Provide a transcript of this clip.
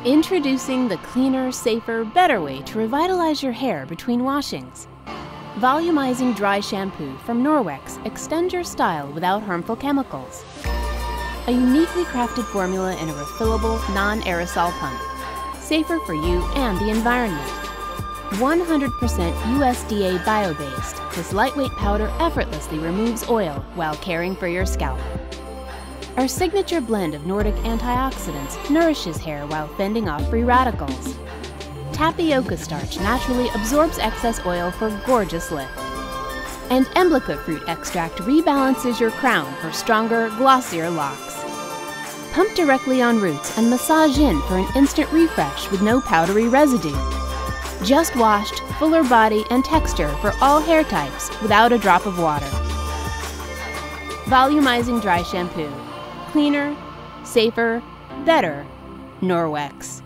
Introducing the cleaner, safer, better way to revitalize your hair between washings. Volumizing Dry Shampoo from Norwex extends your style without harmful chemicals. A uniquely crafted formula in a refillable, non-aerosol pump. Safer for you and the environment. 100% USDA bio-based, this lightweight powder effortlessly removes oil while caring for your scalp. Our signature blend of Nordic antioxidants nourishes hair while fending off free radicals. Tapioca starch naturally absorbs excess oil for gorgeous lift. And Emblica fruit extract rebalances your crown for stronger, glossier locks. Pump directly on roots and massage in for an instant refresh with no powdery residue. Just washed, fuller body and texture for all hair types without a drop of water. Volumizing Dry Shampoo. Cleaner, safer, better, Norwex.